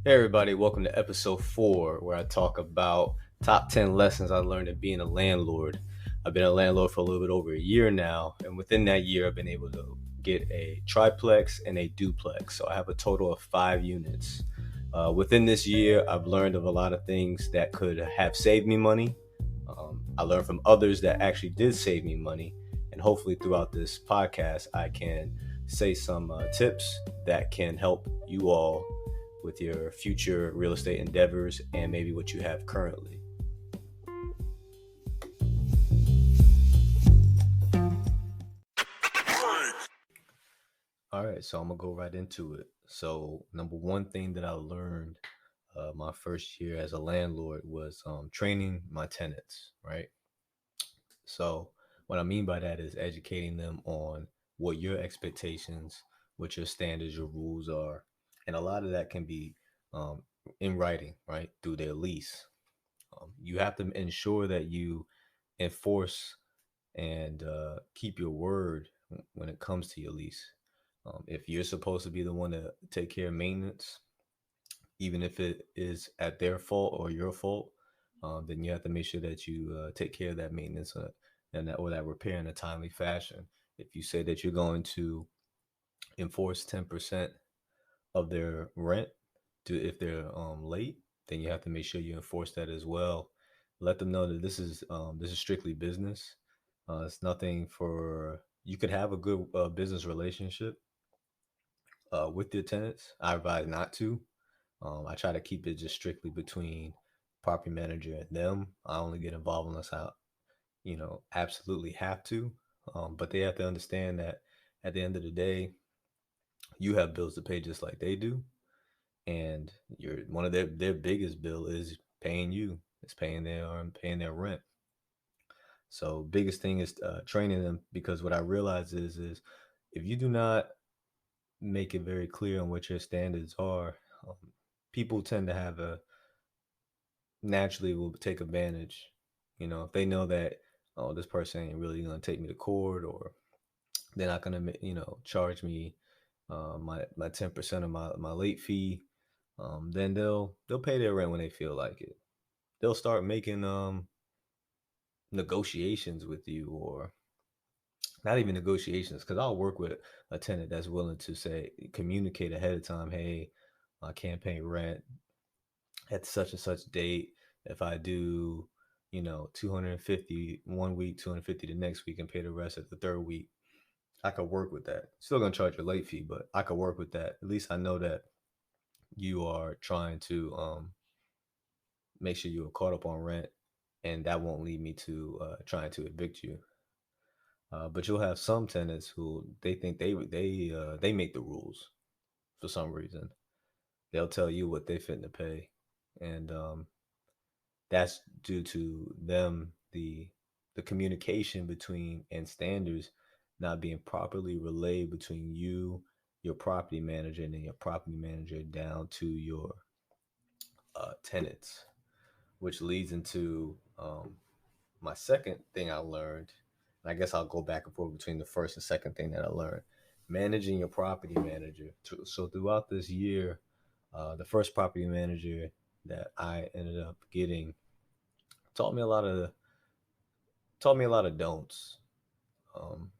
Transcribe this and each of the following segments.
Hey everybody, welcome to episode 4 where I talk about top 10 lessons I learned in being a landlord. I've been a landlord for a little bit over a year now, and within that year I've been able to get a triplex and a duplex. So I have a total of 5 units. Within this year, I've learned of a lot of things that could have saved me money. I learned from others that actually did save me money, and hopefully throughout this podcast I can say some tips that can help you all with your future real estate endeavors and maybe what you have currently. All right, so I'm gonna go right into it. So, number one thing that I learned my first year as a landlord was training my tenants, right? So, what I mean by that is educating them on what your expectations, what your standards, your rules are. And a lot of that can be um, in writing, right? Through their lease. You have to ensure that you enforce and keep your word when it comes to your lease. If you're supposed to be the one to take care of maintenance, even if it is at their fault or your fault, then you have to make sure that you take care of that maintenance and that or that repair in a timely fashion. If you say that you're going to enforce 10% of their rent if they're late, then you have to make sure you enforce that as well. Let them know that this is strictly business. It's nothing for you could have a good business relationship with your tenants. I advise not to. I try to keep it just strictly between property manager and them. I only get involved unless I, absolutely have to. But they have to understand that at the end of the day, you have bills to pay just like they do, and your one of their biggest bill is paying you. It's paying their rent. So biggest thing is training them, because what I realize is if you do not make it very clear on what your standards are, um, people tend to have a naturally will take advantage. If they know that, oh, this person ain't really gonna take me to court, or they're not gonna charge me my 10% of my late fee, then they'll pay their rent when they feel like it. They'll start making negotiations with you, or not even negotiations, because I'll work with a tenant that's willing to say communicate ahead of time. Hey, I can't pay rent at such and such date. If I do 250 one week, 250 the next week, and pay the rest at the third week, I could work with that. Still gonna charge your late fee, but I could work with that. At least I know that you are trying to make sure you are caught up on rent, and that won't lead me to trying to evict you. But you'll have some tenants who they think they make the rules for some reason. They'll tell you what they fit to pay, and that's due to them the communication between and standards not being properly relayed between you, your property manager, and then your property manager down to your tenants, which leads into my second thing I learned. And I guess I'll go back and forth between the first and second thing that I learned. Managing your property manager. So throughout this year, the first property manager that I ended up getting taught me a lot of don'ts. Um,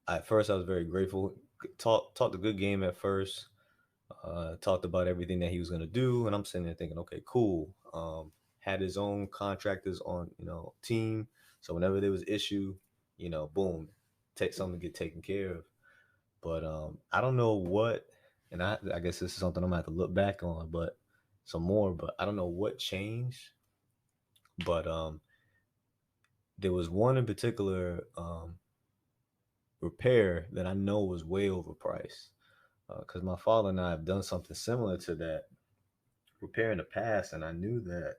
at first, I was very grateful. Talked a good game at first. Talked about everything that he was gonna do, and I'm sitting there thinking, okay, cool. Had his own contractors on team, so whenever there was issue, boom, take something to get taken care of. But I don't know what, and I guess this is something I'm gonna have to look back on, but some more. But I don't know what changed. But there was one in particular repair that I know was way overpriced, because my father and I have done something similar to that repair in the past, and I knew that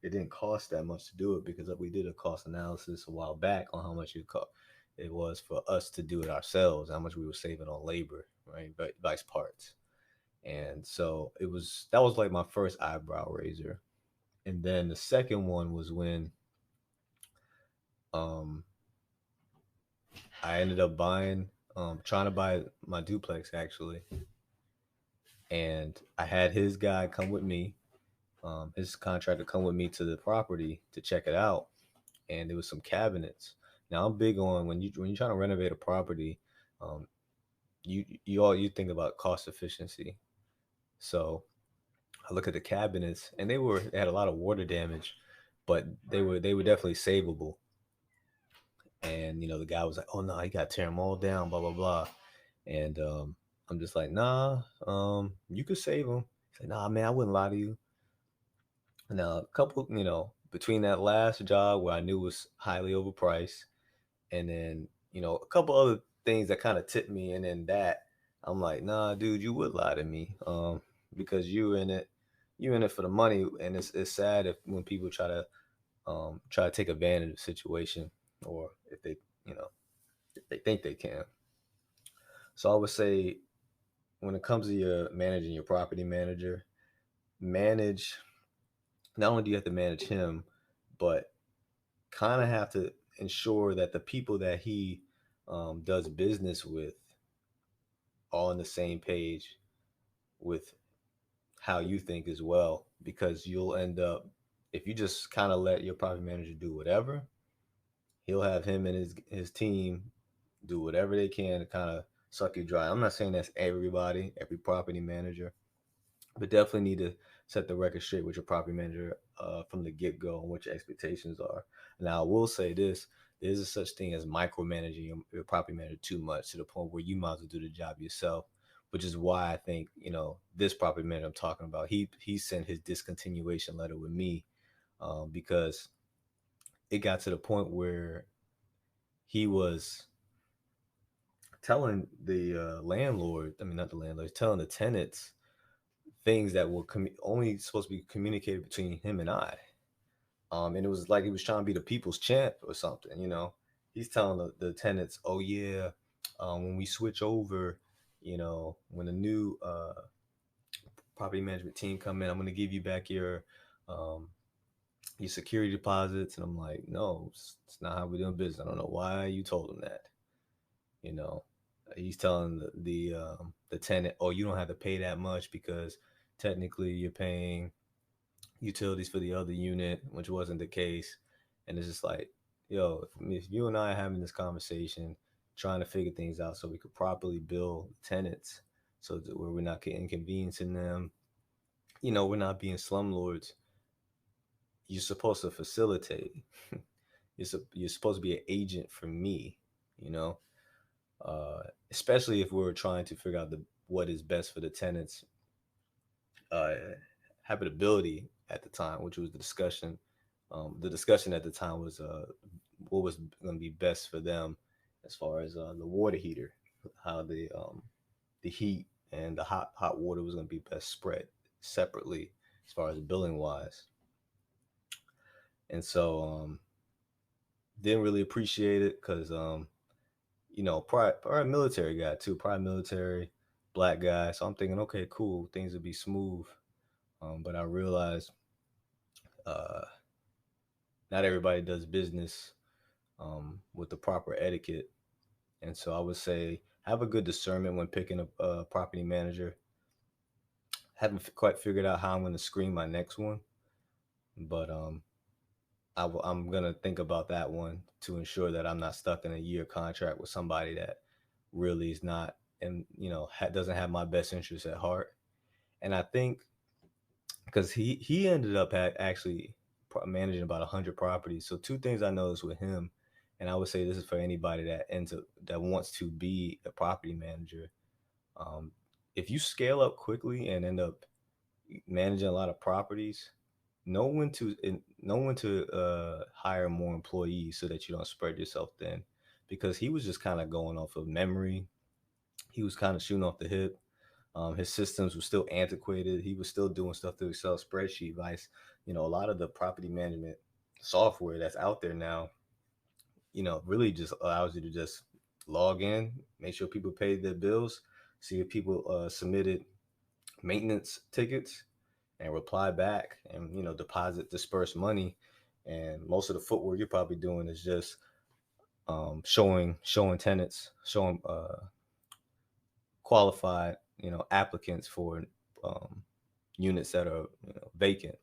it didn't cost that much to do it, because we did a cost analysis a while back on how much it was for us to do it ourselves, how much we were saving on labor, right? But vice parts. And so that was like my first eyebrow raiser. And then the second one was when um I ended up trying to buy my duplex actually, and I had his guy come with me, his contractor come with me to the property to check it out, and there was some cabinets. Now I'm big on when you're trying to renovate a property, um, you think about cost efficiency. So I look at the cabinets, and they had a lot of water damage, but they were definitely savable. And the guy was like, "Oh no, you got to tear them all down, blah blah blah." And I'm just like, "Nah, you could save them." He's like, "Nah, man, I wouldn't lie to you." Now, a couple, between that last job where I knew was highly overpriced, and then a couple other things that kind of tipped me, and then that I'm like, "Nah, dude, you would lie to me, because you're in it for the money." And it's sad if when people try to take advantage of the situation, or if they you know if they think they can. So I would say, when it comes to your managing your property manager, manage not only do you have to manage him, but kind of have to ensure that the people that he does business with are on the same page with how you think as well, because you'll end up, if you just kind of let your property manager do whatever, he'll have him and his team do whatever they can to kind of suck you dry. I'm not saying that's everybody, every property manager, but definitely need to set the record straight with your property manager from the get go on what your expectations are. Now, I will say this: there is a such thing as micromanaging your property manager too much, to the point where you might as well do the job yourself. Which is why I think this property manager I'm talking about, he sent his discontinuation letter with me, because it got to the point where he was telling the landlord, I mean not the landlord, telling the tenants things that were only supposed to be communicated between him and I. And it was like he was trying to be the people's champ or something. He's telling the tenants, "Oh yeah, when we switch over, when the new property management team come in, I'm going to give you back um, your security deposits." And I'm like, "No, it's not how we're doing business. I don't know why you told him that." You know, he's telling the tenant, "Oh, you don't have to pay that much because technically you're paying utilities for the other unit," which wasn't the case. And it's just like, yo, if you and I are having this conversation, trying to figure things out so we could properly bill tenants, so that where we're not inconveniencing them, we're not being slumlords. You're supposed to facilitate. You're supposed to be an agent for me, you know, especially if we're trying to figure out what is best for the tenants' uh, habitability at the time, which was the discussion. The discussion at the time was what was going to be best for them, as far as the water heater, how the heat and the hot water was going to be best spread separately as far as billing wise. And so didn't really appreciate it because prior military guy too, prior military black guy. So I'm thinking, okay, cool, things would be smooth. But I realized uh, not everybody does business with the proper etiquette. And so I would say have a good discernment when picking a property manager. Haven't quite figured out how I'm going to screen my next one, but I'm going to think about that one to ensure that I'm not stuck in a year contract with somebody that really is not, and doesn't have my best interests at heart. And I think because he ended up actually managing about 100 properties. So two things I noticed with him, and I would say this is for anybody that wants to be a property manager. Um, if you scale up quickly and end up managing a lot of properties, know when to hire more employees so that you don't spread yourself thin. Because he was just kind of going off of memory. He was kind of shooting off the hip. His systems were still antiquated. He was still doing stuff through Excel spreadsheet vice. A lot of the property management software that's out there now, really just allows you to just log in, make sure people paid their bills, see if people submitted maintenance tickets, and reply back, and deposit disperse money. And most of the footwork you're probably doing is just showing tenants, showing qualified applicants for units that are vacant.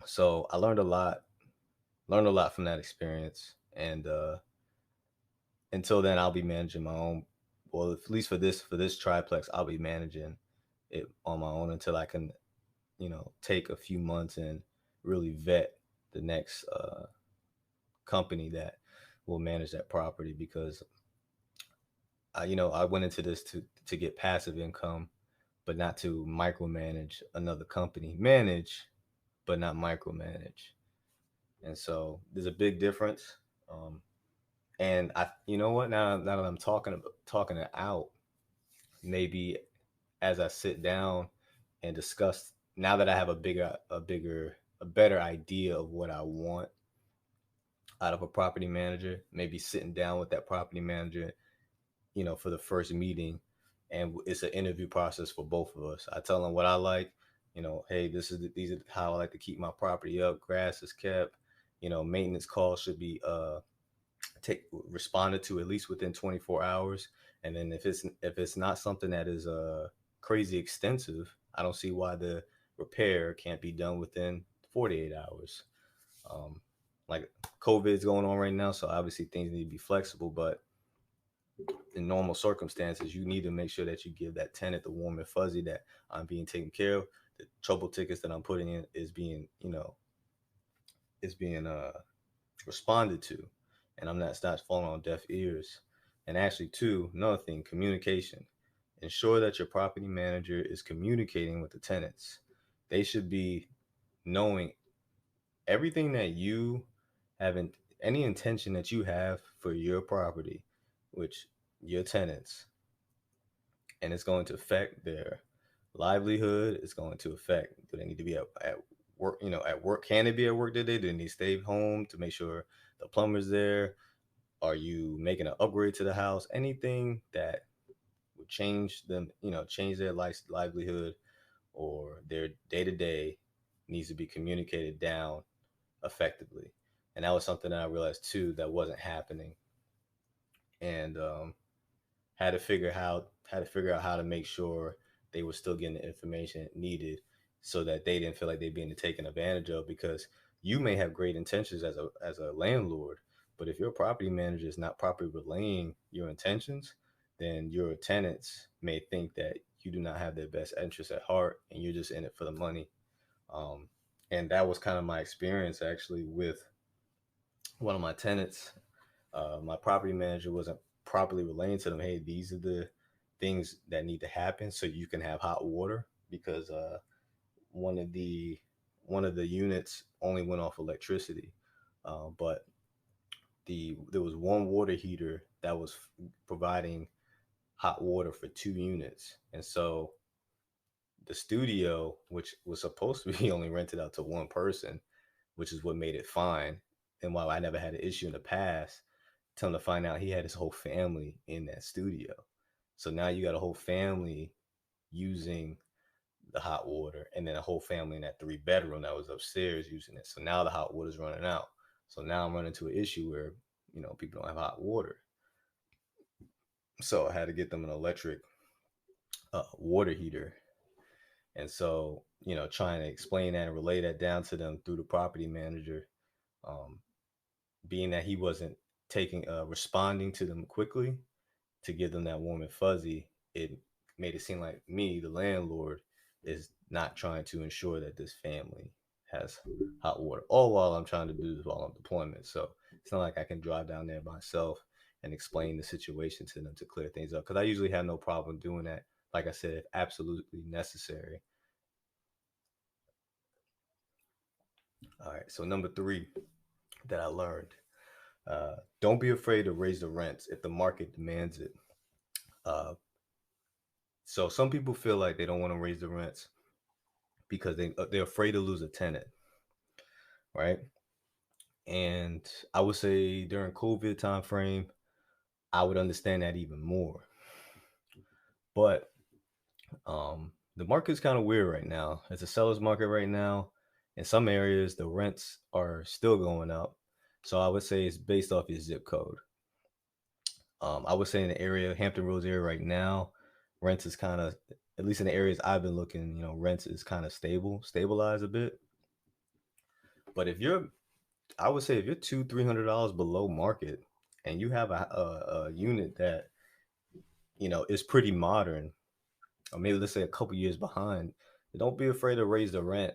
So I learned a lot from that experience, and until then, I'll be managing my own. Well, at least for this triplex, I'll be managing it on my own until I can take a few months and really vet the next company that will manage that property, because I went into this to get passive income, but not to micromanage another company. Manage, but not micromanage. And so there's a big difference. And you know what? Now that I'm talking it out, maybe as I sit down and discuss, now that I have a better idea of what I want out of a property manager, maybe sitting down with that property manager, for the first meeting, and it's an interview process for both of us. I tell them what I like, hey, these are how I like to keep my property up. Grass is kept, maintenance calls should be take responded to at least within 24 hours. And then if it's not something that is crazy extensive, I don't see why the repair can't be done within 48 hours. um, like COVID is going on right now, so obviously things need to be flexible, but in normal circumstances, you need to make sure that you give that tenant the warm and fuzzy that I'm being taken care of. The trouble tickets that I'm putting in is being responded to, and I'm not it's not falling on deaf ears. And actually, too, another thing, communication. Ensure that your property manager is communicating with the tenants. They should be knowing everything that you have any intention that you have for your property, which your tenants, and it's going to affect their livelihood. It's going to affect, do they need to be at work? At work, can they be at work today? Do they need to stay home to make sure the plumber's there? Are you making an upgrade to the house? Anything that would change them, change their livelihood or their day to day, needs to be communicated down effectively. And that was something that I realized too that wasn't happening, and had to figure out how to make sure they were still getting the information needed, so that they didn't feel like they're being taken advantage of. Because you may have great intentions as a landlord, but if your property manager is not properly relaying your intentions, then your tenants may think that you do not have their best interests at heart and you're just in it for the money. Um, and that was kind of my experience actually with one of my tenants. My property manager wasn't properly relaying to them, hey, these are the things that need to happen so you can have hot water, because one of the one of the units only went off electricity, but there was one water heater that was providing hot water for two units. And so the studio, which was supposed to be only rented out to one person, which is what made it fine, and while I never had an issue in the past, tell him to find out he had his whole family in that studio. So now you got a whole family using the hot water, and then a whole family in that 3 bedroom that was upstairs using it. So now the hot water's running out. So now I'm running into an issue where people don't have hot water. So I had to get them an electric water heater. And so trying to explain that and relay that down to them through the property manager, um, being that he wasn't taking responding to them quickly to give them that warm and fuzzy, it made it seem like me, the landlord, is not trying to ensure that this family has hot water, all while I'm trying to do this while on deployment. So it's not like I can drive down there myself and explain the situation to them to clear things up, because I usually have no problem doing that, like I said, if absolutely necessary. All right, so number three that I learned, don't be afraid to raise the rents if the market demands it. Uh, so some people feel like they don't want to raise the rents because they're afraid to lose a tenant, right? And I would say during COVID time frame, I would understand that even more. But the market's kind of weird right now. It's a seller's market right now. In some areas, the rents are still going up. So I would say it's based off your zip code. I would say in the area, Hampton Roads area right now, rents is kind of at least in the areas I've been looking, rents is kind of stabilized a bit. But if you're, I would say if you're $200-300 below market and you have a unit that is pretty modern, or maybe let's say a couple years behind, don't be afraid to raise the rent.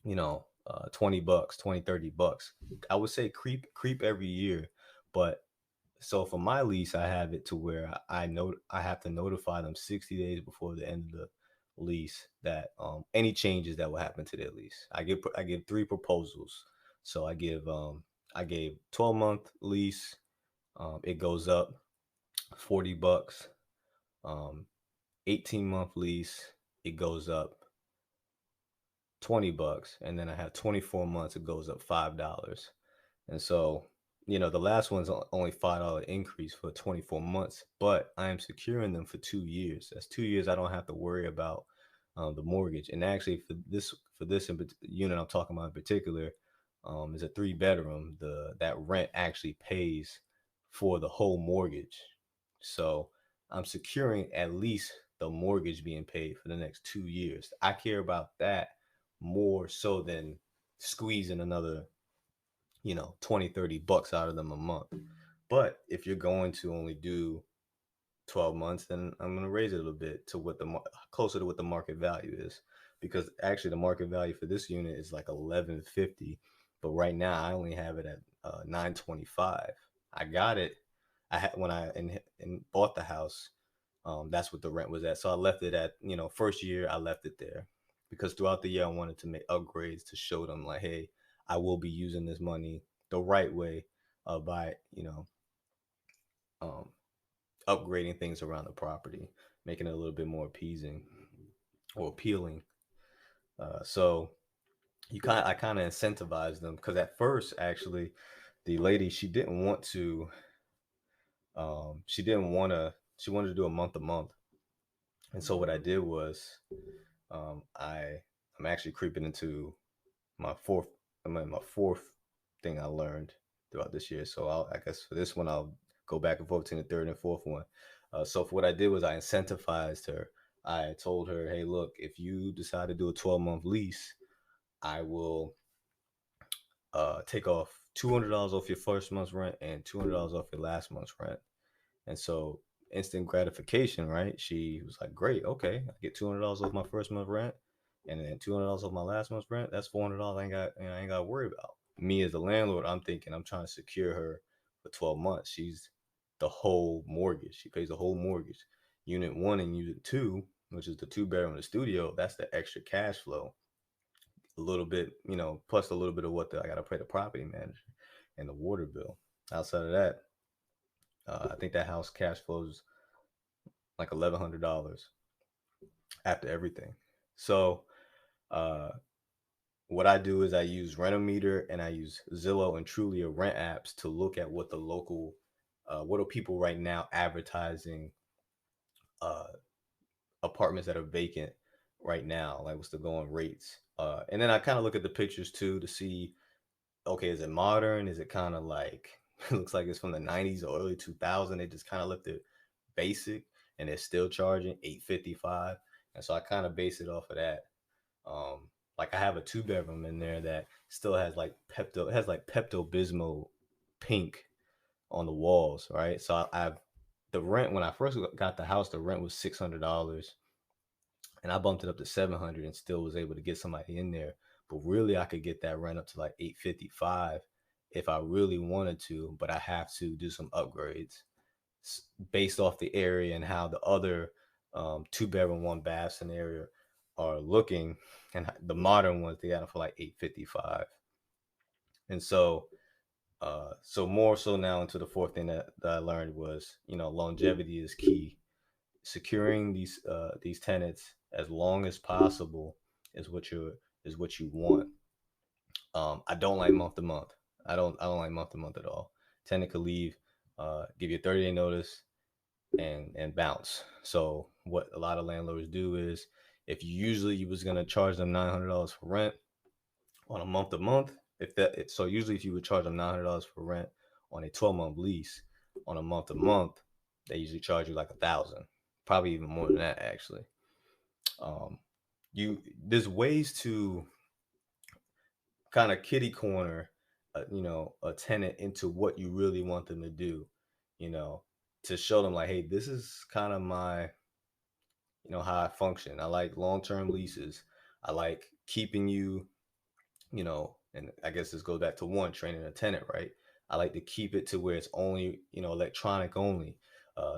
$20, 20, $30. I would say creep every year, but so for my lease, I have it to where I have to notify them 60 days before the end of the lease that any changes that will happen to their lease. I give three proposals. So I gave 12-month lease. It goes up $40. 18-month lease, it goes up $20, and then I have 24 months, it goes up $5. And so, the last one's only $5 increase for 24 months, but I am securing them for 2 years. That's 2 years I don't have to worry about the mortgage. And actually, for this unit I'm talking about in particular, is a 3 bedroom. That rent actually pays for the whole mortgage. So I'm securing at least the mortgage being paid for the next 2 years. I care about that more so than squeezing another 20 $30 out of them a month. But if you're going to only do 12 months, then I'm going to raise it a little bit to closer to what the market value is, because actually the market value for this unit is like 1150, but right now I only have it at 925. I got it. I had when I bought the house. That's what the rent was at. So I left it at, first year I left it there because throughout the year I wanted to make upgrades to show them like, hey, I will be using this money the right way, by um, upgrading things around the property, making it a little bit more appeasing or appealing. So I kind of incentivized them because at first, actually, the lady she didn't want to she wanted to do a month to month, and so what I did was um, I I'm actually creeping into my fourth my fourth thing I learned throughout this year. So I guess for this one I'll go back and forth between the third and fourth one. So for what I did was I incentivized her. I told her, hey, look, if you decide to do a 12-month lease, I will take off $200 off your first month's rent and $200 off your last month's rent. And so instant gratification, right? She was like, great, okay, I get $200 off my first month rent, and then $200 off my last month's rent. That's $400 I ain't got to worry about. Me as a landlord, I'm thinking I'm trying to secure her for 12 months. She's the whole mortgage. She pays the whole mortgage. Unit one and unit two, which is the 2 bedroom and the studio, that's the extra cash flow. A little bit, plus a little bit of what I got to pay the property manager and the water bill. Outside of that, I think that house cash flows like $1,100 after everything. So uh, what I do is I use Renometer and I use Zillow and Trulia rent apps to look at what the local, what are people right now advertising uh, apartments that are vacant right now, like what's the going rates. And then I kind of look at the pictures too to see, okay, is it modern? Is it kind of like, it looks like it's from the 90s or early 2000s. They just kind of left it basic and they're still charging 855. And so I kind of base it off of that. Like I have a 2 bedroom in there that still has like Pepto Bismol pink on the walls, right? So I've the rent when I first got the house, the rent was $600, and I bumped it up to 700 and still was able to get somebody in there. But really, I could get that rent up to like 855 if I really wanted to, but I have to do some upgrades based off the area and how the other 2 bedroom, 1 bath scenario are looking, and the modern ones they got them for like 855. And so more so now into the fourth thing that I learned was longevity is key. Securing these tenants as long as possible is what you want. I don't like month to month. I don't like month to month at all. Tenant could leave, give you a 30-day notice, and bounce. So what a lot of landlords do is, if you was gonna charge them $900 for rent on a month to month, so usually if you would charge them $900 for rent on a 12-month lease, on a month to month, they usually charge you like 1,000, probably even more than that actually. Um, there's ways to kind of kitty corner, a tenant into what you really want them to do, you know, to show them like, hey, this is kind of my, how I function. I like long-term leases. I like keeping you, and I guess this goes back to one, training a tenant, right? I like to keep it to where it's only, electronic only.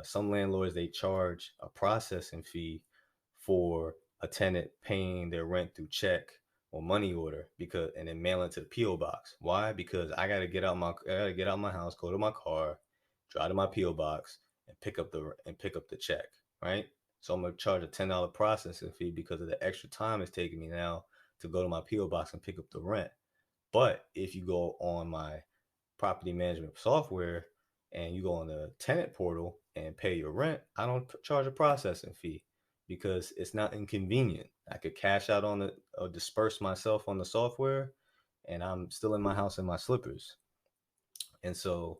Some landlords, they charge a processing fee for a tenant paying their rent through check or money order, because and then mail it to the PO box. Why? Because I gotta get out my house, go to my car, drive to my PO box, and pick up the check, right? So I'm gonna charge a $10 processing fee because of the extra time it's taking me now to go to my PO box and pick up the rent. But if you go on my property management software and you go on the tenant portal and pay your rent, I don't charge a processing fee because it's not inconvenient. I could cash out on it or disperse myself on the software, and I'm still in my house in my slippers. And so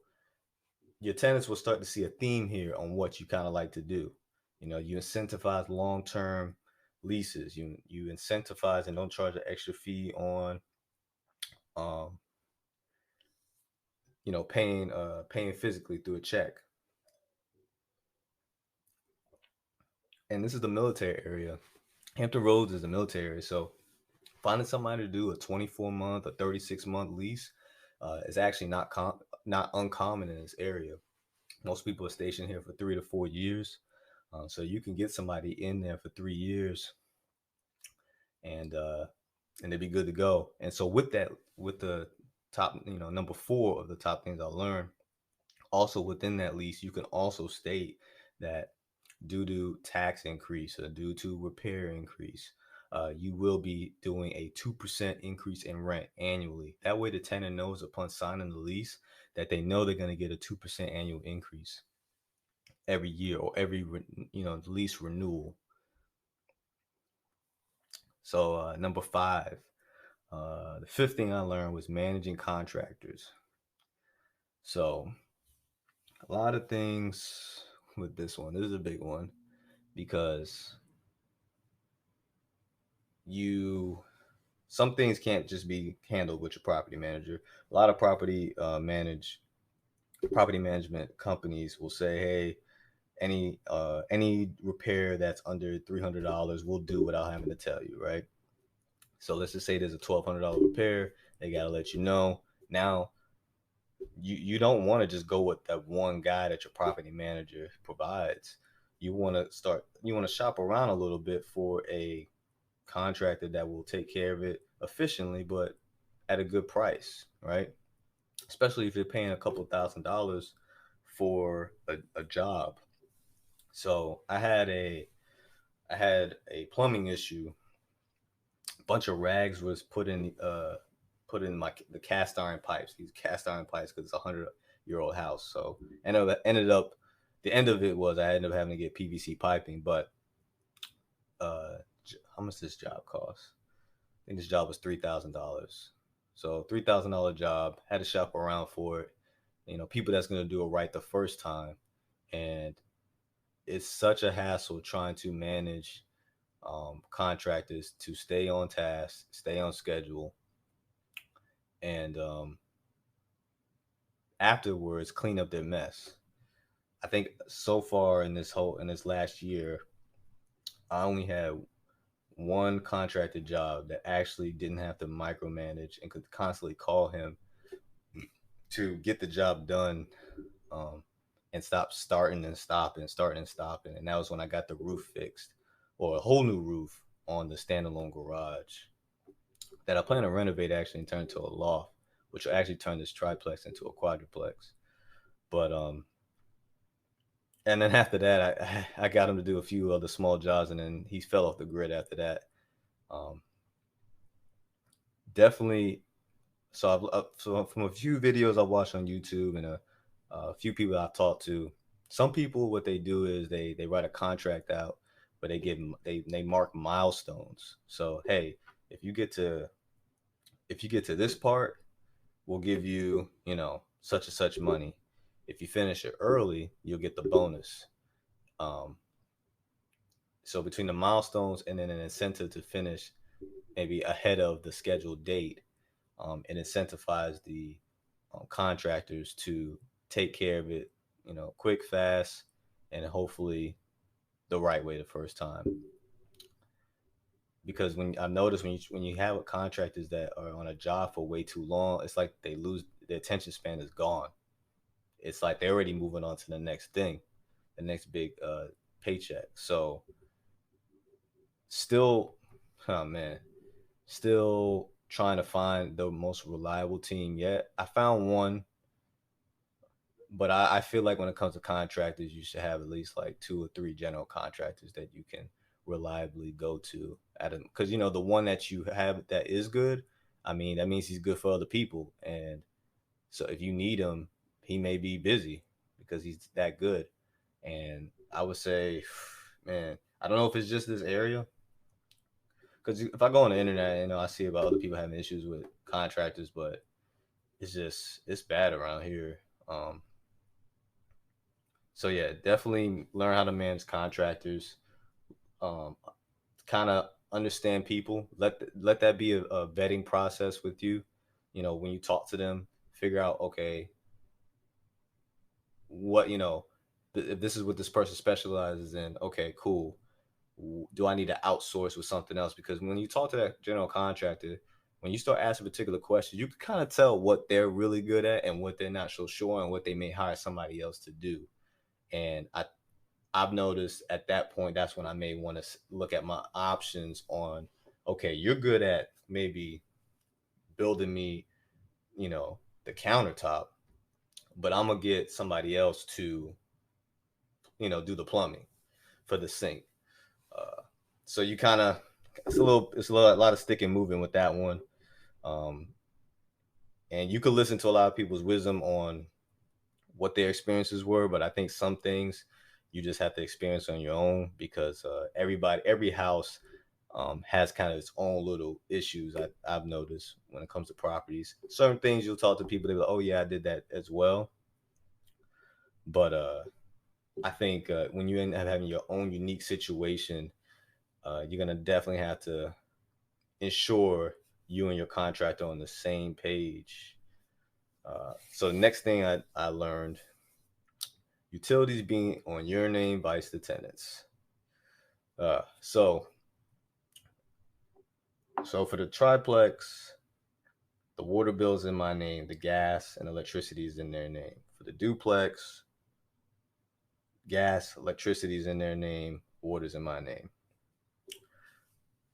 your tenants will start to see a theme here on what you kind of like to do. You incentivize long-term leases. You incentivize and don't charge an extra fee on um, paying physically through a check. And this is the military area. Hampton Roads is the military area, so finding somebody to do a 24-month or 36-month lease is actually not uncommon in this area. Most people are stationed here for 3 to 4 years, so you can get somebody in there for 3 years, and uh, and they'd be good to go. And so with that, with the top, number four of the top things I learned, also within that lease, you can also state that due to tax increase or due to repair increase, you will be doing a 2% increase in rent annually. That way, the tenant knows upon signing the lease that they know they're going to get a 2% annual increase every year or every lease renewal. So number five, the fifth thing I learned was managing contractors. So a lot of things with this one. This is a big one because you some things can't just be handled with your property manager. A lot of property management companies will say, "Hey, any repair that's under $300, we'll do without having to tell you," right? So let's just say there's a $1,200 repair. They gotta let you know. Now, you don't want to just go with that one guy that your property manager provides. You want to shop around a little bit for a contractor that will take care of it efficiently, but at a good price, right? Especially if you're paying a couple $1,000s for a job. So I had a plumbing issue. A bunch of rags was put in the cast iron pipes. These cast iron pipes because it's a 100-year-old house. So ended up the end of it was I ended up having to get PVC piping. But uh, how much this job cost? I think this job was $3,000. So $3,000 job. Had to shop around for it. People that's gonna do it right the first time, and it's such a hassle trying to manage contractors to stay on task, stay on schedule, and afterwards clean up their mess. I think so far in this last year, I only had one contracted job that actually didn't have to micromanage and could constantly call him to get the job done, um, and stop starting and stopping, starting and stopping. And that was when I got the roof fixed, or a whole new roof on the standalone garage that I plan to renovate actually and turn into a loft, which will actually turn this triplex into a quadruplex. But and then after that, I got him to do a few other small jobs, and then he fell off the grid after that. Um, Definitely. So from a few videos I watched on YouTube and a few people I've talked to, some people what they do is they write a contract out, but they mark milestones. So hey, if you get to if you get to this part, we'll give you such and such money. If you finish it early, you'll get the bonus. Um, So between the milestones and then an incentive to finish maybe ahead of the scheduled date, it incentivizes the contractors to take care of it, quick, fast, and hopefully the right way the first time. Because when I've noticed when you have contractors that are on a job for way too long, it's like they lose their attention span is gone. It's like they're already moving on to the next thing, the next big paycheck. So still, oh man, still trying to find the most reliable team yet. I found one, but I feel like when it comes to contractors, you should have at least like two or three general contractors that you can reliably go to at because the one that you have that is good, I mean that means he's good for other people, and so if you need him, he may be busy because he's that good. And I would say, man, I don't know if it's just this area, because if I go on the internet, I see about other people having issues with contractors, but it's bad around here. Um, so yeah, definitely learn how to manage contractors. Um, kind of understand people. Let that be a vetting process with you. When you talk to them, figure out okay, what if this is what this person specializes in. Okay, cool. Do I need to outsource with something else? Because when you talk to that general contractor, when you start asking particular questions, you can kind of tell what they're really good at and what they're not so sure, and what they may hire somebody else to do. And I've noticed at that point, that's when I may want to look at my options on, okay, you're good at maybe building me, the countertop, but I'm gonna get somebody else to, do the plumbing for the sink. Uh, so you kind of, a lot of stick and moving with that one. Um, and you could listen to a lot of people's wisdom on what their experiences were, but I think some things you just have to experience on your own, because every house has kind of its own little issues. I've noticed when it comes to properties. Certain things you'll talk to people, they're like, "Oh yeah, I did that as well." But I think when you end up having your own unique situation, you're gonna definitely have to ensure you and your contractor are on the same page. So the next thing I learned, utilities being on your name vice the tenants. Uh, so so for the triplex, the water bill's in my name, the gas and electricity is in their name. For the duplex, gas, electricity is in their name, water's in my name.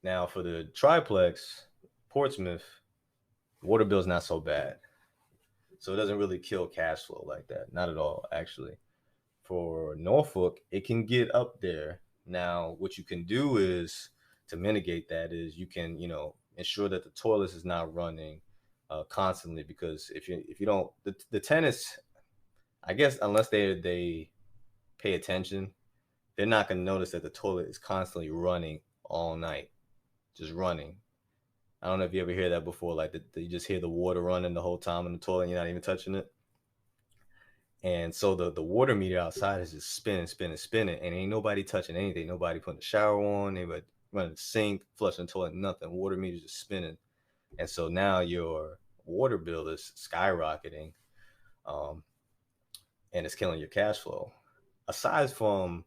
Now for the triplex, Portsmouth, water bill's not so bad. So it doesn't really kill cash flow like that. Not at all, actually. For Norfolk, it can get up there. Now, what you can do is to mitigate that is you can, ensure that the toilets is not running constantly, because if you don't, the tenants, I guess, unless they pay attention, they're not going to notice that the toilet is constantly running all night, just running. I don't know if you ever hear that before, like you just hear the water running the whole time in the toilet and you're not even touching it. And so the water meter outside is just spinning, spinning, spinning, and ain't nobody touching anything. Nobody putting the shower on, nobody running the sink, flushing the toilet, nothing. Water meter just spinning. And so now your water bill is skyrocketing, um, and it's killing your cash flow. Aside from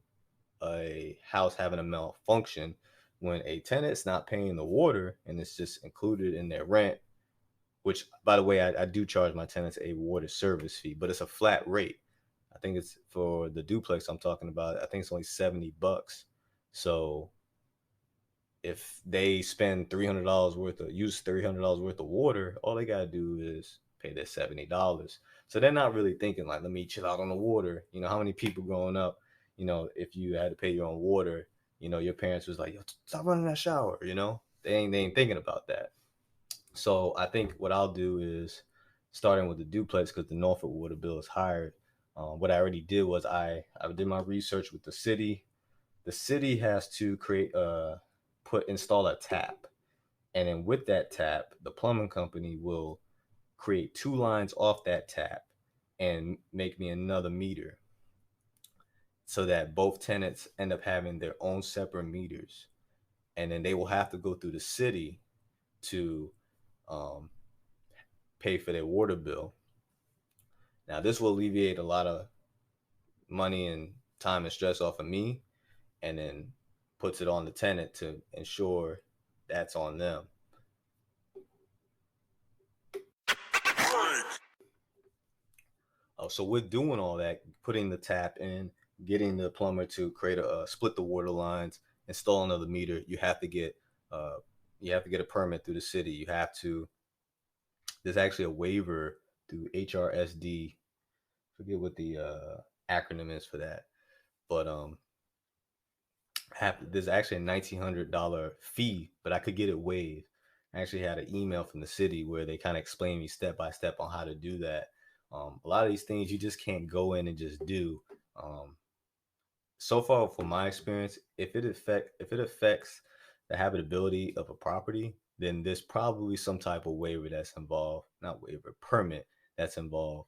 a house having a malfunction, when a tenant's not paying the water and it's just included in their rent, which, by the way, I do charge my tenants a water service fee, but it's a flat rate. I think it's for the duplex I'm talking about. I think it's only $70. So if they spend $300 worth of use $300 worth of water, all they gotta do is pay their $70. So they're not really thinking like, let me chill out on the water. How many people growing up, if you had to pay your own water, your parents was like, yo, stop running that shower. They ain't thinking about that. So I think what I'll do is, starting with the duplex, because the Norfolk water bill is higher. What I already did was I did my research with the city. The city has to install a tap, and then with that tap, the plumbing company will create two lines off that tap and make me another meter. so that both tenants end up having their own separate meters, and then they will have to go through the city to um, pay for their water bill. Now, this will alleviate a lot of money and time and stress off of me, and then puts it on the tenant to ensure that's on them. So we're doing all that, putting the tap in, getting the plumber to create split the water lines, install another meter. Uh, you have to get a permit through the city. You have to. There's actually a waiver through HRSD. Forget what the acronym is for that, but there's actually a $1,900 fee, but I could get it waived. I actually had an email from the city where they kind of explained me step by step on how to do that. A lot of these things you just can't go in and just do. Um, so far, from my experience, if it affects the habitability of a property, then there's probably some type of waiver that's involved, not waiver, permit that's involved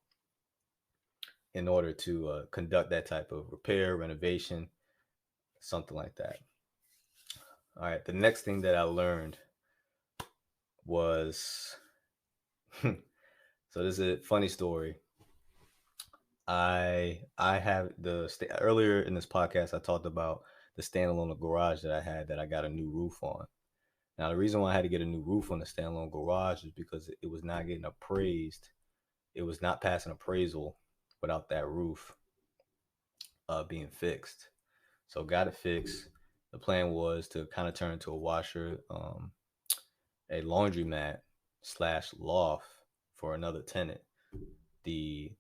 in order to conduct that type of repair, renovation, something like that. All right, the next thing that I learned was so this is a funny story. I have earlier in this podcast I talked about the standalone garage that I had that I got a new roof on. Now the reason why I had to get a new roof on the standalone garage is because it was not getting appraised. It was not passing appraisal without that roof being fixed. So got it fixed. The plan was to kind of turn into a washer, a laundromat slash loft for another tenant. The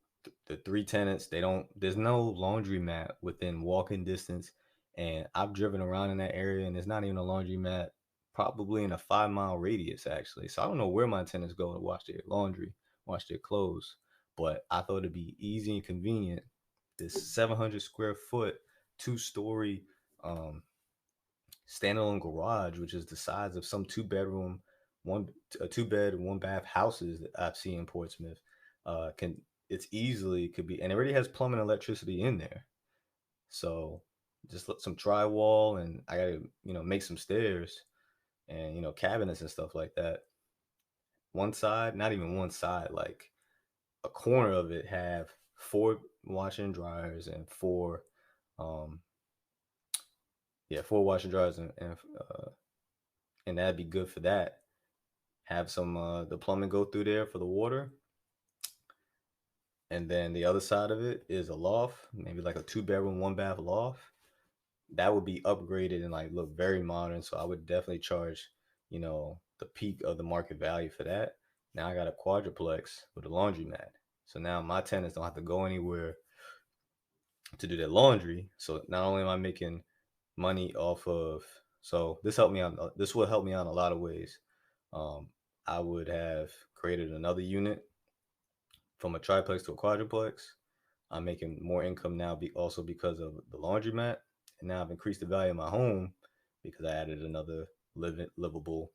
the three tenants, they don't there's no laundromat within walking distance, and I've driven around in that area and there's not even a laundromat probably in a 5 mile radius actually. So I don't know where my tenants go to wash their laundry, wash their clothes, but I thought it'd be easy and convenient. This 700 square foot, 2 story um standalone garage, which is the size of some one a 2 bed, 1 bath houses that I've seen in Portsmouth, can it's easily could be, and it already has plumbing and electricity in there. So just let some drywall, and I gotta make some stairs and cabinets and stuff like that. One side, not even one side, like a corner of it have 4 washer and dryers and um four washer and dryers and that'd be good for that. Have some the plumbing go through there for the water, and then the other side of it is a loft, maybe like a 2 bedroom, 1 bath loft. That would be upgraded and like look very modern. So I would definitely charge, the peak of the market value for that. Now I got a quadruplex with a laundromat. So now my tenants don't have to go anywhere to do their laundry. So not only am I making money off of, so this helped me out. This will help me out in a lot of ways. Um, I would have created another unit from a triplex to a quadruplex. I'm making more income now, also because of the laundromat, and now I've increased the value of my home because I added another livable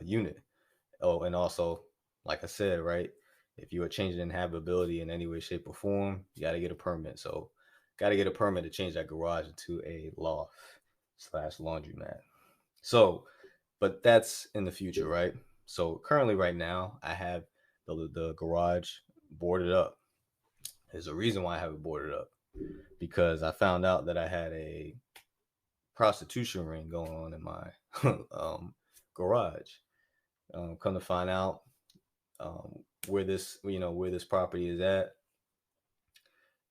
unit. Oh, and also, like I said, right, if you are changing inhabitability in any way, shape, or form, you got to get a permit. So, got to get a permit to change that garage into a loft slash laundromat. So, but that's in the future, right? So currently, right now, I have the garage boarded up. There's a reason why I have it boarded up, because I found out that I had a prostitution ring going on in my garage. Come to find out, where this property is at,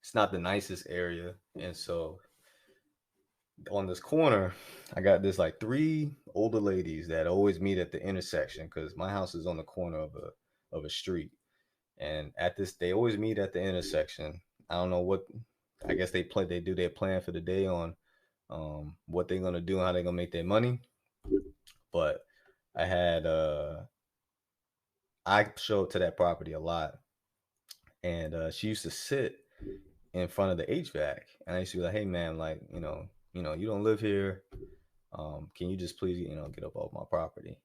it's not the nicest area, and so on this corner, I got this like 3 older ladies that always meet at the intersection because my house is on the corner of a street, and they always meet at the intersection. I don't know what. I guess they do their plan for the day on what they're gonna do and how they're gonna make their money. But I had I showed up to that property a lot, and she used to sit in front of the HVAC, and I used to be like, "Hey, man, like you don't live here. Can you just please get up off my property?"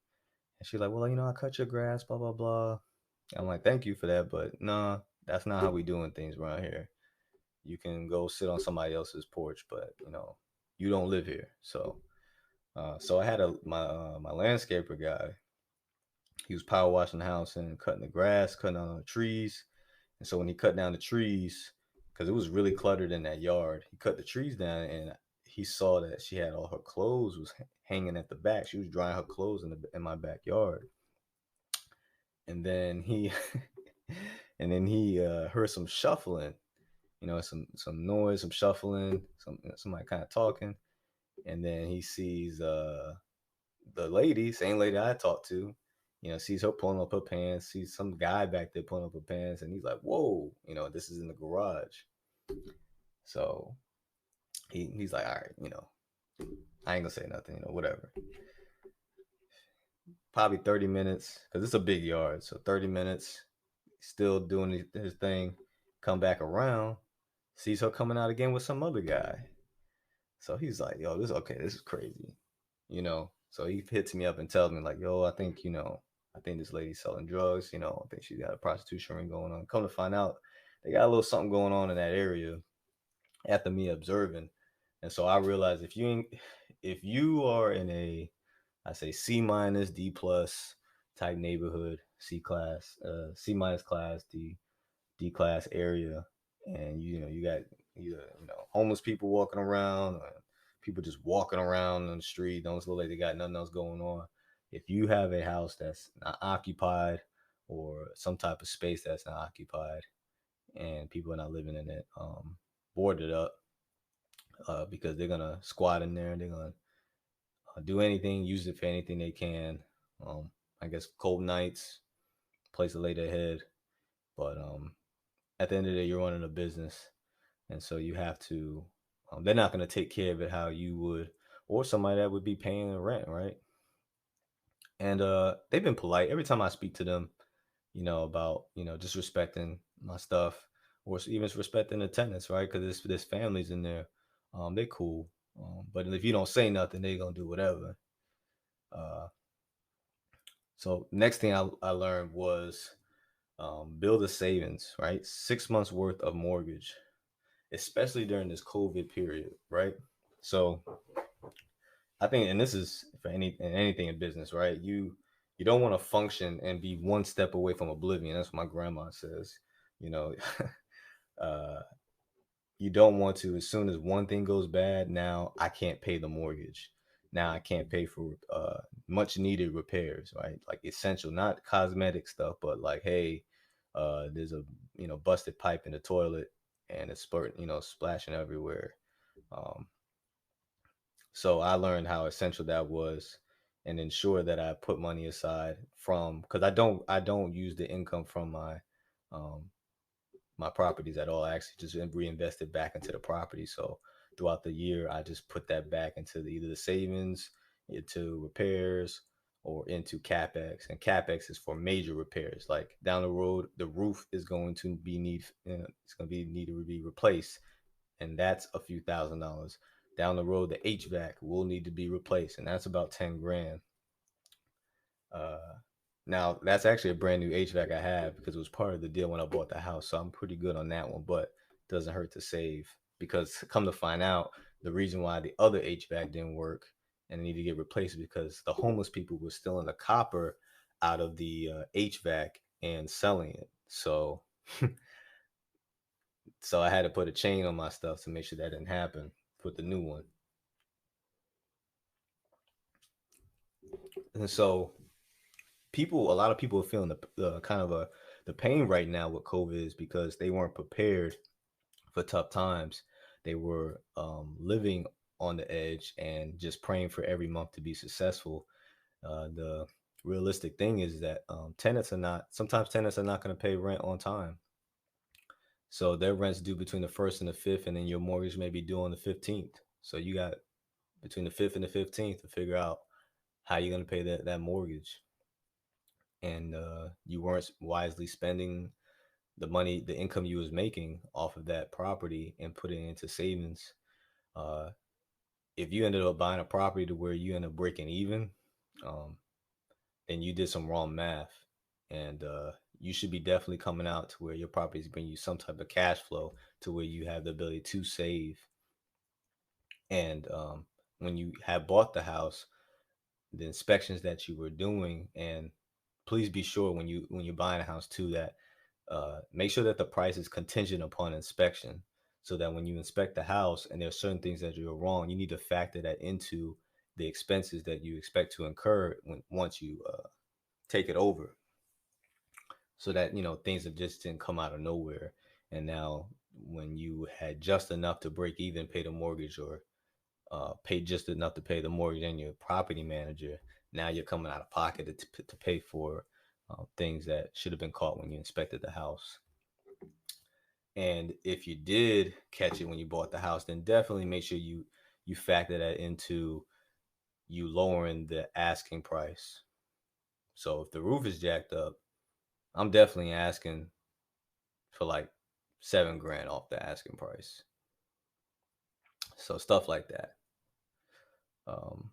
And she's like, "Well, I cut your grass, blah blah blah." I'm like, "Thank you for that, but nah, that's not how we doing things around here. You can go sit on somebody else's porch, but you don't live here. So I had my landscaper guy. He was power washing the house and cutting the grass, cutting down the trees. And so when he cut down the trees, because it was really cluttered in that yard, he cut the trees down and he saw that she had all her clothes was hanging at the back. She was drying her clothes in my backyard. And then he heard some shuffling, some noise, some shuffling, somebody kind of talking. And then he sees the lady, same lady I talked to, sees her pulling up her pants, sees some guy back there pulling up her pants, and he's like, "Whoa, this is in the garage." So he's like, "All right, I ain't gonna say nothing, whatever." Probably 30 minutes, because it's a big yard, so 30 minutes, still doing his thing. Come back around, sees her coming out again with some other guy. So he's like, "Yo, this is crazy," So he hits me up and tells me like, "Yo, I think this lady's selling drugs. I think she got a prostitution ring going on." Come to find out, they got a little something going on in that area after me observing. And so I realized if you are in a, I say C minus, D plus type neighborhood, C class, C minus class, D class area, and you got either homeless people walking around, or people just walking around on the street, don't look like they got nothing else going on. If you have a house that's not occupied, or some type of space that's not occupied, and people are not living in it, board it up, because they're gonna squat in there and they're gonna do anything, use it for anything they can. I guess cold nights, place to lay their head, but at the end of the day, you're running a business, and so you have to. They're not going to take care of it how you would, or somebody that would be paying the rent, right? And they've been polite every time I speak to them, about just respecting my stuff, or even respecting the tenants, right? Because there's families in there. They're cool, but if you don't say nothing, they're gonna do whatever. Uh, so next thing I learned was, build a savings, right? 6 months worth of mortgage, especially during this COVID period, right? So I think, and this is for anything in business, right? You don't want to function and be one step away from oblivion. That's what my grandma says. You know, uh, you don't want to, as soon as one thing goes bad, now I can't pay the mortgage. Now I can't pay for much needed repairs, right? Like essential, not cosmetic stuff, but like, hey, there's a busted pipe in the toilet and it's splashing everywhere. Um, so I learned how essential that was, and ensure that I put money aside from, because I don't use the income from um, my properties at all. I actually just reinvest it back into the property. So throughout the year, I just put that back into either the savings, into repairs, or into capex. And capex is for major repairs. Like down the road, the roof is going to it's going to be needed to be replaced, and that's a few $1,000s. Down the road, the HVAC will need to be replaced, and that's about 10 grand. Uh, Now that's actually a brand new HVAC I have, because it was part of the deal when I bought the house. So I'm pretty good on that one, but it doesn't hurt to save, because come to find out, the reason why the other HVAC didn't work and need to get replaced is because the homeless people were stealing the copper out of the HVAC and selling it. So I had to put a chain on my stuff to make sure that didn't happen with the new one. And so a lot of people are feeling the kind of the pain right now with COVID, is because they weren't prepared for tough times. They were living on the edge and just praying for every month to be successful. The realistic thing is that sometimes tenants are not going to pay rent on time. So their rent's due between the 1st and the 5th, and then your mortgage may be due on the 15th. So you got between the 5th and the 15th to figure out how you're going to pay that mortgage. And you weren't wisely spending the income you was making off of that property and putting it into savings. uh, if you ended up buying a property to where you end up breaking even, um, then you did some wrong math, and you should be definitely coming out to where your properties bring you some type of cash flow to where you have the ability to save. And when you have bought the house, the inspections that you were doing, and please be sure when you're buying a house too that make sure that the price is contingent upon inspection, so that when you inspect the house and there are certain things that you're wrong, you need to factor that into the expenses that you expect to incur when once you take it over, so that things that just didn't come out of nowhere. And now when you had just enough to break even, pay the mortgage, or pay just enough to pay the mortgage and your property manager, now you're coming out of pocket to pay for things that should have been caught when you inspected the house. And if you did catch it when you bought the house, then definitely make sure you factor that into you lowering the asking price. So if the roof is jacked up, I'm definitely asking for like 7 grand off the asking price. So stuff like that. Um,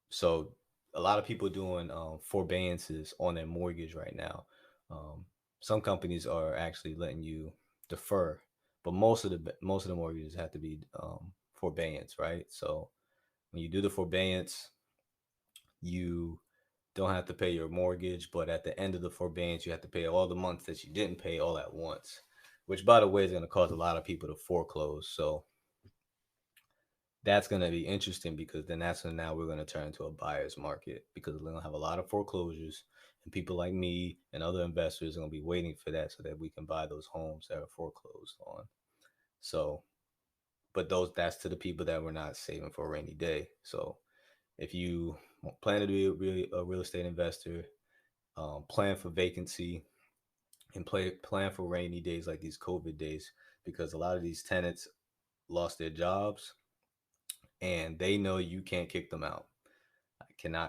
so a lot of people doing forbearances on their mortgage right now. Um, some companies are actually letting you defer, but most of the mortgages have to be forbearance, right? So when you do the forbearance, you don't have to pay your mortgage, but at the end of the forbearance, you have to pay all the months that you didn't pay all at once, which, by the way, is going to cause a lot of people to foreclose. So that's going to be interesting, because then that's when now we're going to turn into a buyer's market, because we're going to have a lot of foreclosures, and people like me and other investors are going to be waiting for that so that we can buy those homes that are foreclosed on. So, but that's to the people that were not saving for a rainy day. So if you plan to be a real estate investor, plan for vacancy, and plan for rainy days like these COVID days, because a lot of these tenants lost their jobs, and they know you can't kick them out.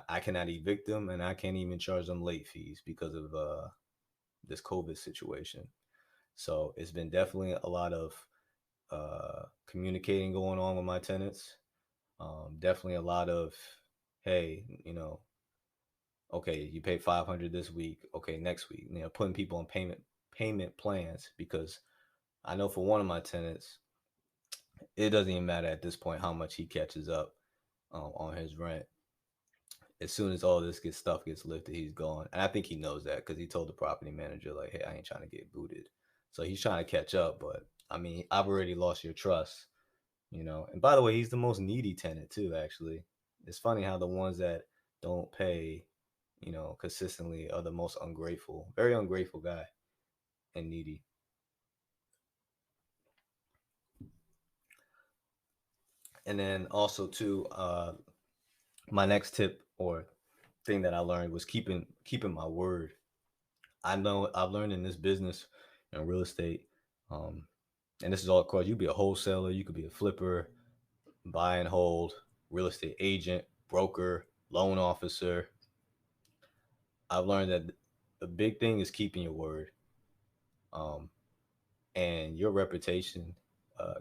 I cannot evict them, and I can't even charge them late fees because of this COVID situation. So it's been definitely a lot of communicating going on with my tenants. Definitely a lot of, hey, okay, you pay 500 this week. Okay, next week, putting people on payment plans, because I know for one of my tenants, it doesn't even matter at this point how much he catches up on his rent. As soon as all this stuff gets lifted, he's gone, and I think he knows that, because he told the property manager like, "Hey, I ain't trying to get booted." So he's trying to catch up, but I mean, I've already lost your trust, And by the way, he's the most needy tenant too. Actually, it's funny how the ones that don't pay, consistently are the most ungrateful. Very ungrateful guy and needy. And then also too, my next tip or thing that I learned was keeping my word. I know I've learned in this business and real estate, um, and this is all across. You could be a wholesaler, you could be a flipper, buy and hold, real estate agent, broker, loan officer. I've learned that the big thing is keeping your word, um, and your reputation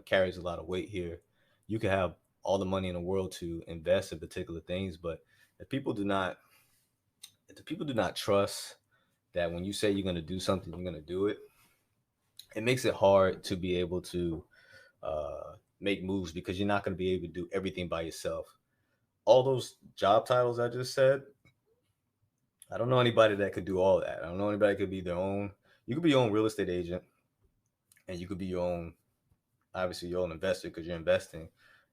carries a lot of weight here. You can have all the money in the world to invest in particular things, but if people do not, if the people do not trust that when you say you're going to do something, you're going to do it, it makes it hard to be able to make moves, because you're not going to be able to do everything by yourself. All those job titles I just said, I don't know anybody that could do all that. I don't know anybody that could be their own. You could be your own real estate agent, and you could be your own, obviously your own investor, because you're investing,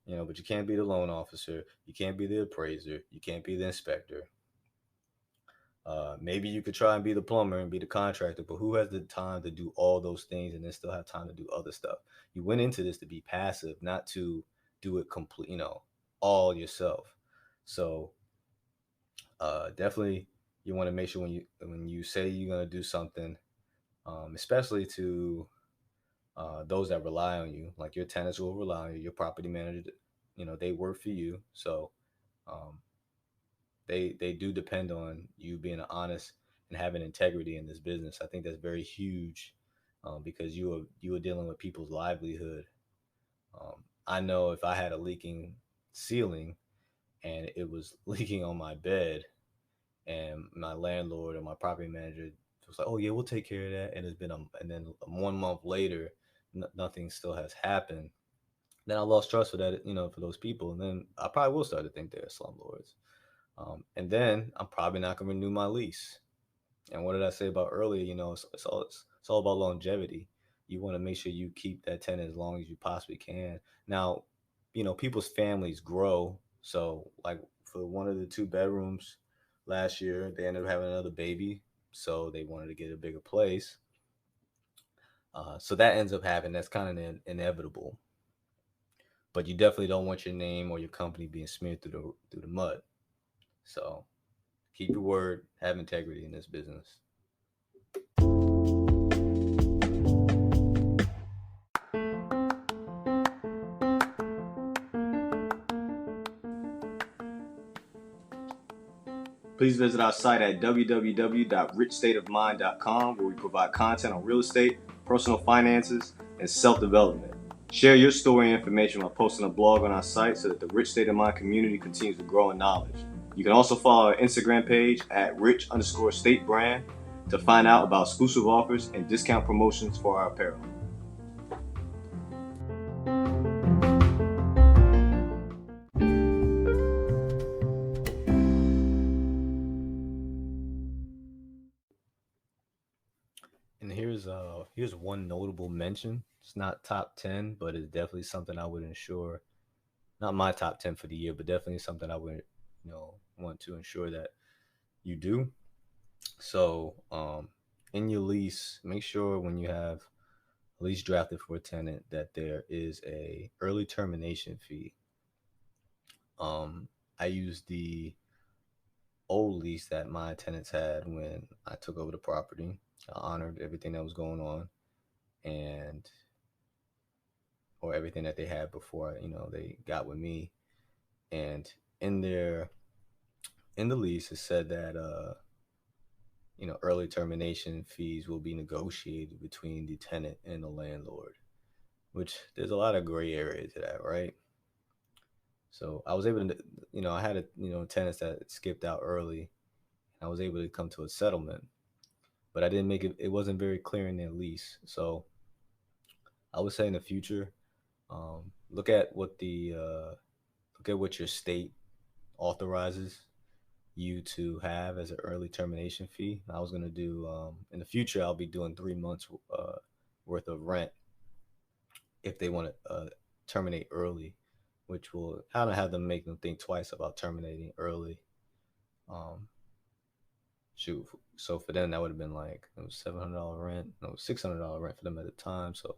but you can't be the loan officer. You can't be the appraiser. You can't be the inspector. Maybe you could try and be the plumber and be the contractor, but who has the time to do all those things and then still have time to do other stuff? You went into this to be passive, not to do it complete, all yourself. So definitely, you want to make sure when you say you're gonna do something, especially to those that rely on you, like your tenants will rely on you, your property manager, they work for you, so um, they do depend on you being honest and having integrity in this business. I think that's very huge, because you are dealing with people's livelihood. I know if I had a leaking ceiling and it was leaking on my bed, and my landlord or my property manager was like, oh yeah, we'll take care of that, and and then 1 month later, nothing still has happened. Then I lost trust for that, for those people, and then I probably will start to think they're slumlords. And then I'm probably not going to renew my lease. And what did I say about earlier? It's all about longevity. You want to make sure you keep that tenant as long as you possibly can. Now, people's families grow. So, like for one of the 2 bedrooms last year, they ended up having another baby. So they wanted to get a bigger place. So that ends up happening. That's kind of inevitable. But you definitely don't want your name or your company being smeared through the mud. So keep your word, have integrity in this business. Please visit our site at www.richstateofmind.com, where we provide content on real estate, personal finances, and self-development. Share your story and information by posting a blog on our site so that the Rich State of Mind community continues to grow in knowledge. You can also follow our Instagram page at rich_state brand to find out about exclusive offers and discount promotions for our apparel. And here's one notable mention. It's not top 10, but it's definitely something I would ensure. Not my top 10 for the year, but definitely something I would want to ensure that you do. So, in your lease, make sure when you have a lease drafted for a tenant that there is a early termination fee. I used the old lease that my tenants had when I took over the property. I honored everything that was going on, and or everything that they had before they got with me. And in their in the lease, it said that early termination fees will be negotiated between the tenant and the landlord, which there's a lot of gray area to that, right? So I was able to, I had tenants that skipped out early. I was able to come to a settlement, but I didn't make it. It wasn't very clear in their lease. So I would say in the future, look at what your state authorizes you to have as an early termination fee. I was gonna do in the future. I'll be doing 3 months worth of rent if they want to terminate early, which will kind of have them make them think twice about terminating early. Um, Shoot, so for them that would have been like it was $700 rent, no $600 rent for them at the time. So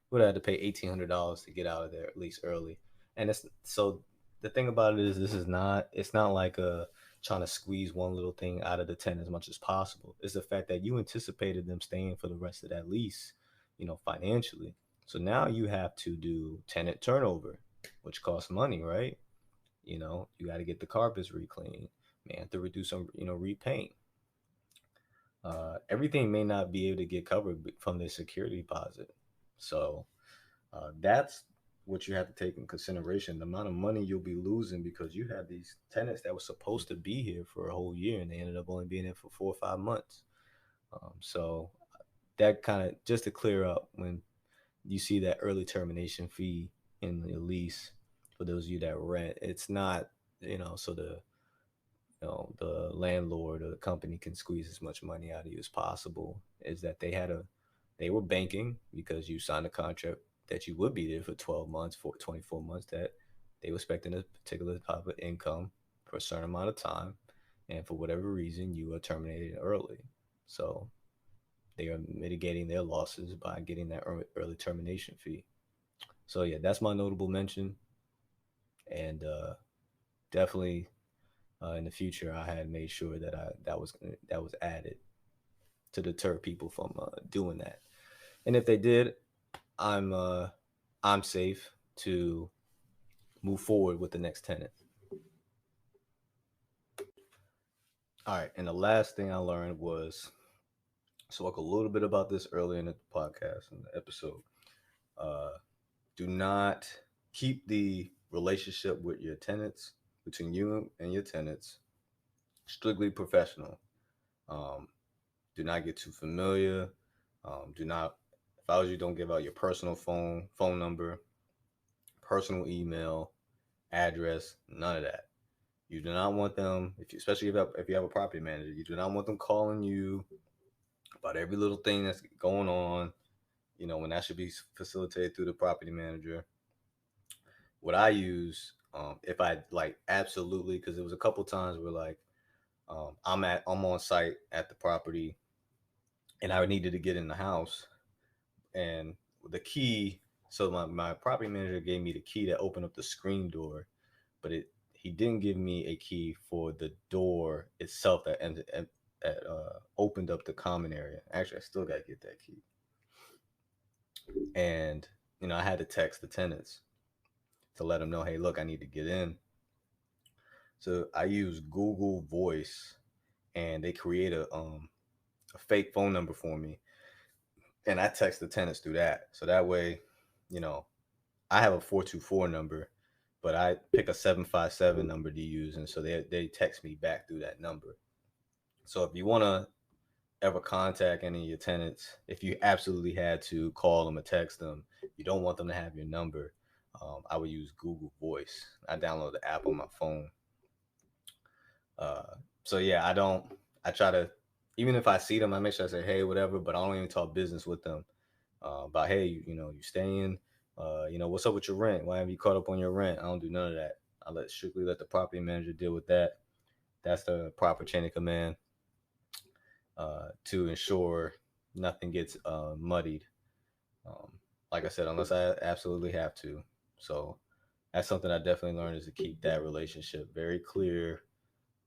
would have had to pay $1,800 to get out of there at least early. And it's so the thing about it is this is not it's not like a trying to squeeze one little thing out of the tenant as much as possible. It's the fact that you anticipated them staying for the rest of that lease, financially. So now you have to do tenant turnover, which costs money, right? You got to get the carpets recleaned, man, have to reduce some, repaint. Everything may not be able to get covered from the security deposit. So that's what you have to take in consideration, the amount of money you'll be losing because you have these tenants that were supposed to be here for a whole year and they ended up only being here for 4 or 5 months. So that kind of just to clear up when you see that early termination fee in the lease for those of you that rent, it's not, so the landlord or the company can squeeze as much money out of you as possible. Is that they were banking because you signed a contract that you would be there for 12 months, for 24 months, that they were expecting a particular type of income for a certain amount of time, and for whatever reason you were terminated early. So they are mitigating their losses by getting that early termination fee. So yeah, that's my notable mention. And definitely in the future I had made sure that that was added to deter people from doing that. And if they did, I'm uh, I'm safe to move forward with the next tenant. All right, and the last thing I learned was, spoke a little bit about this earlier in the podcast in the episode. Uh, do not keep the relationship with your tenants, between you and your tenants, strictly professional. Um, Do not get too familiar. Do not, if I was you, don't give out your personal phone number, personal email, address, none of that. You do not want them, if you, especially if you have a property manager, you do not want them calling you about every little thing that's going on. When that should be facilitated through the property manager. What I use, if I like absolutely, because there was a couple times where like I'm on site at the property and I needed to get in the house and the key. So my property manager gave me the key that opened up the screen door, but he didn't give me a key for the door itself that opened up the common area. Actually, I still got to get that key. And I had to text the tenants to let them know, hey, look, I need to get in. So I use Google Voice, and they create a fake phone number for me, and I text the tenants through that. So that way, you know, I have a 424 number, but I pick a 757 number to use, and so they text me back through that number. So if you want to ever contact any of your tenants, if you absolutely had to call them or text them, you don't want them to have your number. I would use Google Voice. I download the app on my phone. Uh, so yeah, I don't. I try to, even if I see them, I make sure I say hey, whatever. But I don't even talk business with them about hey, you staying. What's up with your rent? Why have you caught up on your rent? I don't do none of that. I strictly let the property manager deal with that. That's the proper chain of command to ensure nothing gets muddied. Um, like I said, unless I absolutely have to. So that's something I definitely learned is to keep that relationship very clear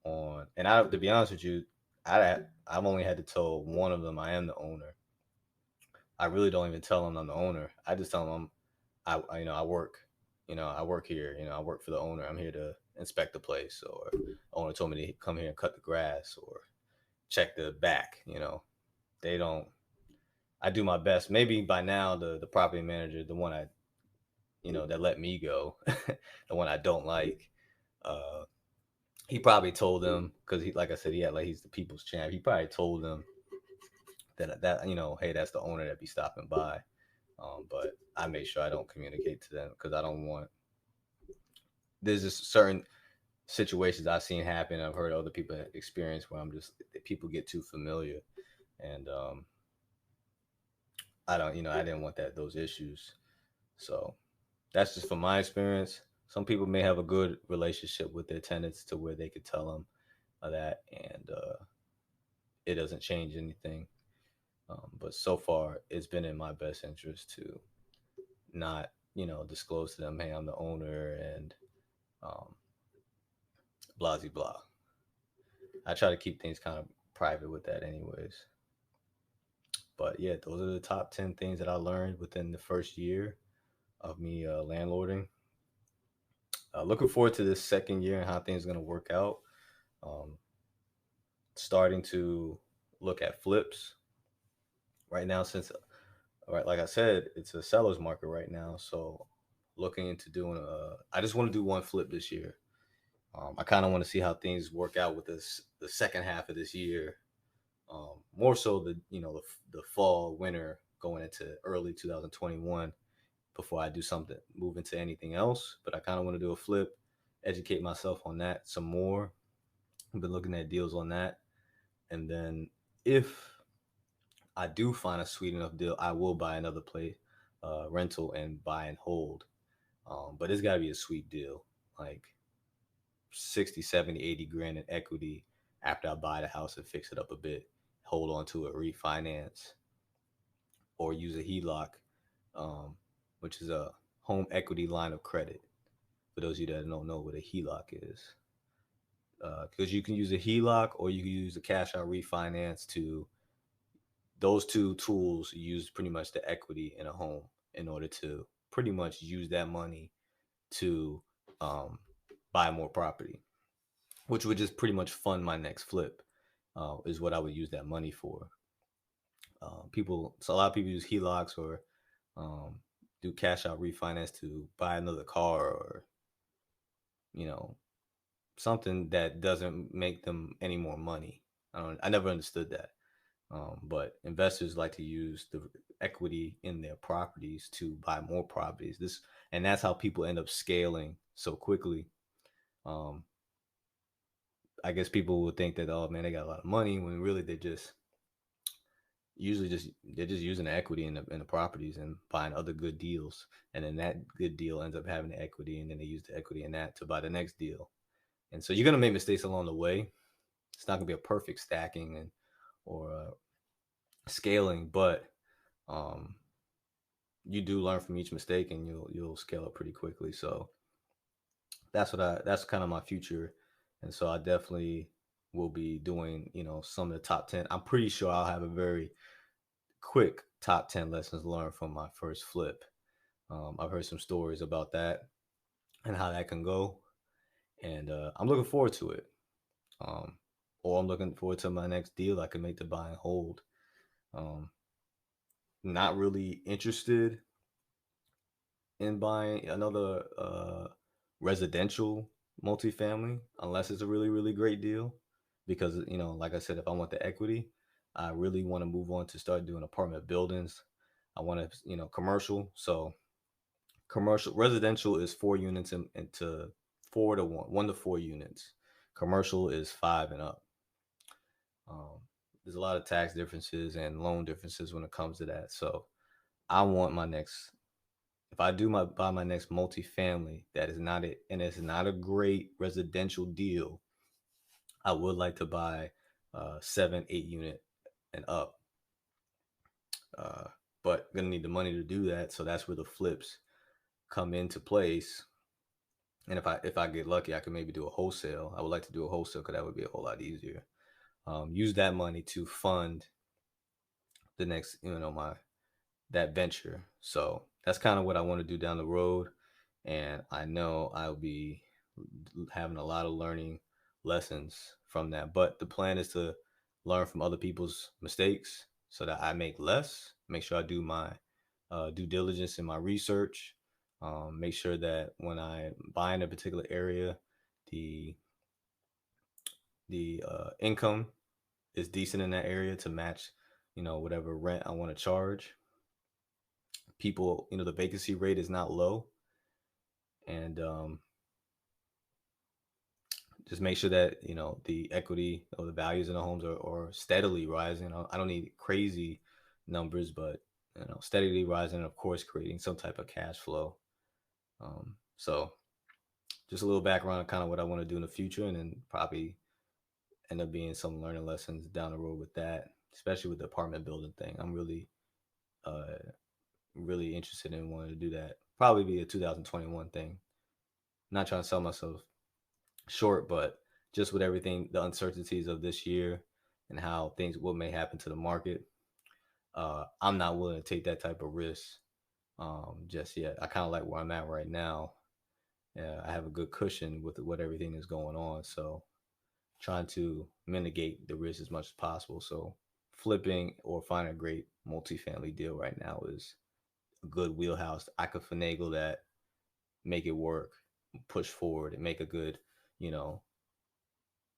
on. And to be honest with you, I've only had to tell one of them I am the owner. I really don't even tell them I'm the owner. I just tell them I work. I work here. I work for the owner. I'm here to inspect the place, or the owner told me to come here and cut the grass or check the back. They don't. I do my best. Maybe by now the property manager, the one that let me go, the one I don't like, uh, he probably told them because he, like I said, he's the people's champ. He probably told them that hey, that's the owner that be stopping by. But I make sure I don't communicate to them because I don't want. There's just certain situations I've seen happen. I've heard other people experience where people get too familiar, and I didn't want those issues. So that's just from my experience. Some people may have a good relationship with their tenants to where they could tell them that, and it doesn't change anything. But so far, it's been in my best interest to not, disclose to them, hey, I'm the owner and um, blah, blah, blah. I try to keep things kind of private with that, anyways. But yeah, those are the top 10 things that I learned within the first year of me landlording. Looking forward to this second year and how things are going to work out. Um, Starting to look at flips right now, since, right, like I said, it's a seller's market right now. So looking into doing I just want to do one flip this year. I kind of want to see how things work out with the second half of this year. More so the fall, winter, going into early 2021 before I do something, move into anything else. But I kind of want to do a flip, educate myself on that some more. I've been looking at deals on that, and then if I do find a sweet enough deal, I will buy another place, rental, and buy and hold. But it's got to be a sweet deal, like 60, 70, 80 grand in equity after I buy the house and fix it up a bit, hold on to it, refinance, or use a HELOC, um, which is a home equity line of credit. For those of you that don't know what a HELOC is, because you can use a HELOC or you can use a cash out refinance. To those two tools use pretty much the equity in a home in order to pretty much use that money to um, buy more property, which would just pretty much fund my next flip. Is what I would use that money for. So a lot of people use HELOCs or um, do cash out refinance to buy another car, or you know something that doesn't make them any more money. I never understood that. But investors like to use the equity in their properties to buy more properties. And that's how people end up scaling so quickly. Um, I guess people would think that, oh man, they got a lot of money, when really they're just using the equity in the properties and buying other good deals, and then that good deal ends up having the equity, and then they use the equity in that to buy the next deal. And so you're gonna make mistakes along the way. It's not gonna be a perfect stacking and or scaling, but um, you do learn from each mistake, and you'll scale up pretty quickly. So that's kind of my future, and so I definitely will be doing some of the top 10. I'm pretty sure I'll have a very quick top 10 lessons learned from my first flip. I've heard some stories about that and how that can go, and I'm looking forward to it. Um, or I'm looking forward to my next deal I can make to buy and hold. Um, Not really interested in buying another residential multifamily unless it's a really, really great deal. Because, like I said, if I want the equity, I really want to move on to start doing apartment buildings. I want to, commercial. So commercial residential is 4 units into 4 to 1 to 4 units. Commercial is 5 and up. Um, there's a lot of tax differences and loan differences when it comes to that. So I want my next if I do buy my next multifamily that is not it and it's not a great residential deal, I would like to buy 7, 8 unit and up. Uh, but gonna need the money to do that, so that's where the flips come into place. And if I get lucky, I can maybe do a wholesale. I would like to do a wholesale because that would be a whole lot easier. Use that money to fund the next, my that venture. So that's kind of what I want to do down the road. And I know I'll be having a lot of learning lessons from that. But the plan is to learn from other people's mistakes so that I make less, make sure I do my due diligence in my research, make sure that when I buy in a particular area, the income is decent in that area to match, whatever rent I want to charge. People, the vacancy rate is not low, and just make sure that the equity or the values in the homes are steadily rising. I don't need crazy numbers, but steadily rising, and of course creating some type of cash flow. So just a little background on kind of what I want to do in the future, and then probably end up being some learning lessons down the road with that, especially with the apartment building thing. I'm uh really interested in wanting to do that. Probably be a 2021 thing. Not trying to sell myself short, but just with everything, the uncertainties of this year and how what may happen to the market, I'm not willing to take that type of risk just yet. I kind of like where I'm at right now. I have a good cushion with what everything is going on, so trying to mitigate the risk as much as possible. So flipping or finding a great multifamily deal right now is a good wheelhouse. I could finagle that, make it work, push forward, and make a good, you know,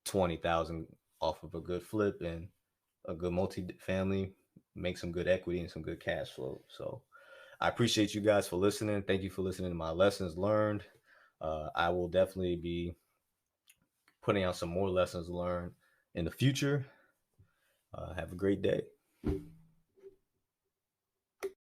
20,000 off of a good flip and a good multi-family, make some good equity and some good cash flow. So I appreciate you guys for listening. Thank you for listening to my lessons learned. I will definitely be putting out some more lessons learned in the future. Have a great day.